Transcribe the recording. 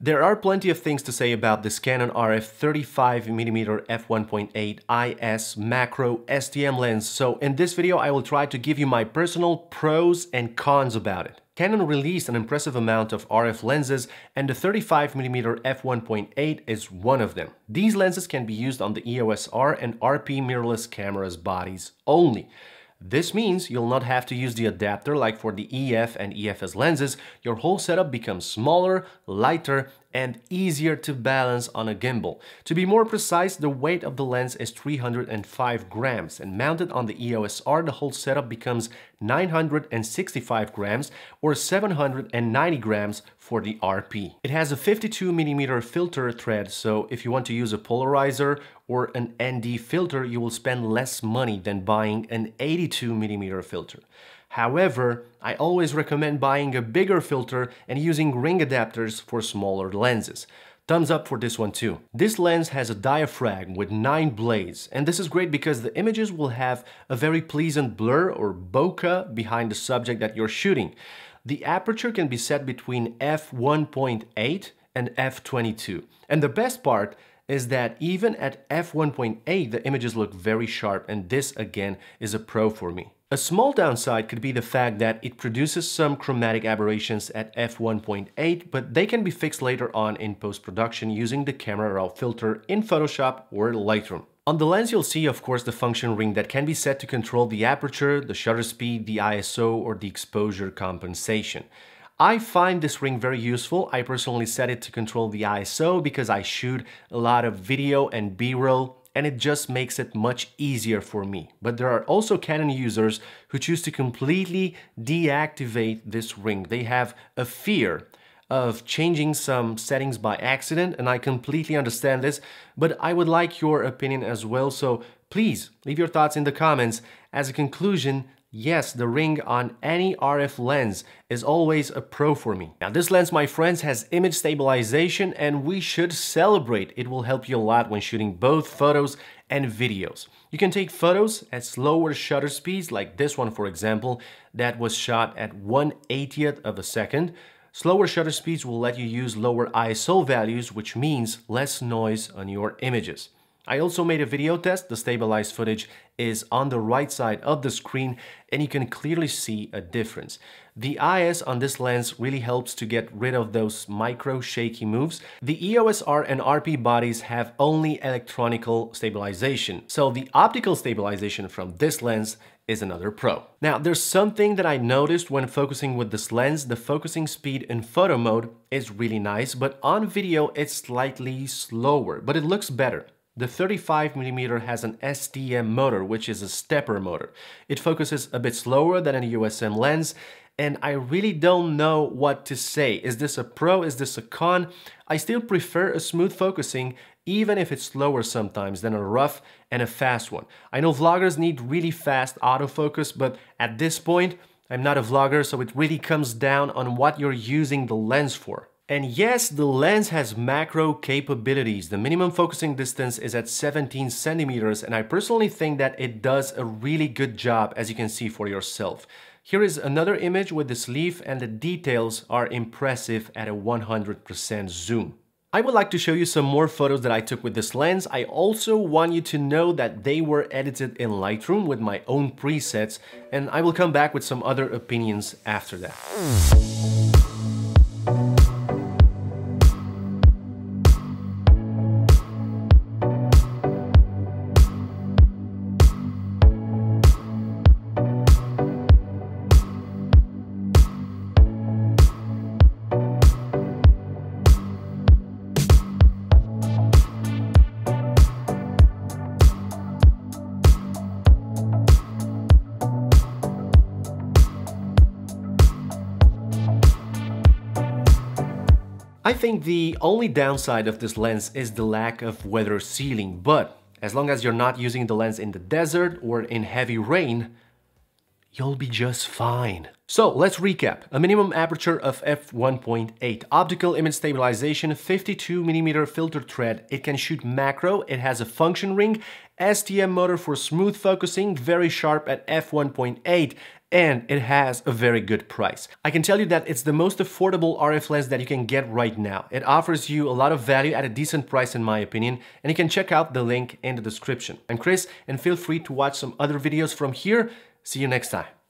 There are plenty of things to say about this Canon RF 35mm f1.8 IS macro STM lens, so in this video I will try to give you my personal pros and cons about it. Canon released an impressive amount of RF lenses and the 35mm f1.8 is one of them. These lenses can be used on the EOS R and RP mirrorless cameras bodies only. This means you'll not have to use the adapter like for the EF and EFS lenses. Your whole setup becomes smaller, lighter, and easier to balance on a gimbal. To be more precise, the weight of the lens is 305 grams, and mounted on the EOS R, the whole setup becomes 965 grams or 790 grams for the RP. It has a 52mm filter thread, so if you want to use a polarizer or an ND filter, you will spend less money than buying an 82mm filter. However, I always recommend buying a bigger filter and using ring adapters for smaller lenses. Thumbs up for this one too. This lens has a diaphragm with 9 blades, and this is great because the images will have a very pleasant blur or bokeh behind the subject that you're shooting. The aperture can be set between f1.8 and f22. And the best part is that even at f1.8 the images look very sharp, and this again is a pro for me. A small downside could be the fact that it produces some chromatic aberrations at f1.8, but they can be fixed later on in post-production using the Camera RAW filter in Photoshop or Lightroom. On the lens you'll see of course the function ring that can be set to control the aperture, the shutter speed, the ISO, or the exposure compensation. I find this ring very useful. I personally set it to control the ISO because I shoot a lot of video and B-roll, and it just makes it much easier for me. But there are also Canon users who choose to completely deactivate this ring. They have a fear of changing some settings by accident, and I completely understand this, but I would like your opinion as well, so please leave your thoughts in the comments. As a conclusion, yes, the ring on any RF lens is always a pro for me. Now this lens, my friends, has image stabilization, and we should celebrate. It will help you a lot when shooting both photos and videos. You can take photos at slower shutter speeds, like this one for example, that was shot at 1/80th of a second. Slower shutter speeds will let you use lower ISO values, which means less noise on your images. I also made a video test. The stabilized footage is on the right side of the screen, and you can clearly see a difference. The IS on this lens really helps to get rid of those micro shaky moves. The EOS R and RP bodies have only electronical stabilization, so the optical stabilization from this lens is another pro. Now there's something that I noticed when focusing with this lens. The focusing speed in photo mode is really nice, but on video it's slightly slower, but it looks better. The 35mm has an STM motor, which is a stepper motor. It focuses a bit slower than an USM lens, and I really don't know what to say. Is this a pro? Is this a con? I still prefer a smooth focusing, even if it's slower sometimes, than a rough and a fast one. I know vloggers need really fast autofocus, but at this point, I'm not a vlogger, so it really comes down on what you're using the lens for. And yes, the lens has macro capabilities. The minimum focusing distance is at 17 centimeters, and I personally think that it does a really good job, as you can see for yourself. Here is another image with this leaf, and the details are impressive at a 100% zoom. I would like to show you some more photos that I took with this lens. I also want you to know that they were edited in Lightroom with my own presets, and I will come back with some other opinions after that. I think the only downside of this lens is the lack of weather sealing, but as long as you're not using the lens in the desert or in heavy rain, you'll be just fine. So let's recap. A minimum aperture of f1.8, optical image stabilization, 52mm filter thread. It can shoot macro, it has a function ring, STM motor for smooth focusing, very sharp at f1.8, and it has a very good price. I can tell you that it's the most affordable RF lens that you can get right now. It offers you a lot of value at a decent price in my opinion, and you can check out the link in the description. I'm Chris, and feel free to watch some other videos from here. See you next time.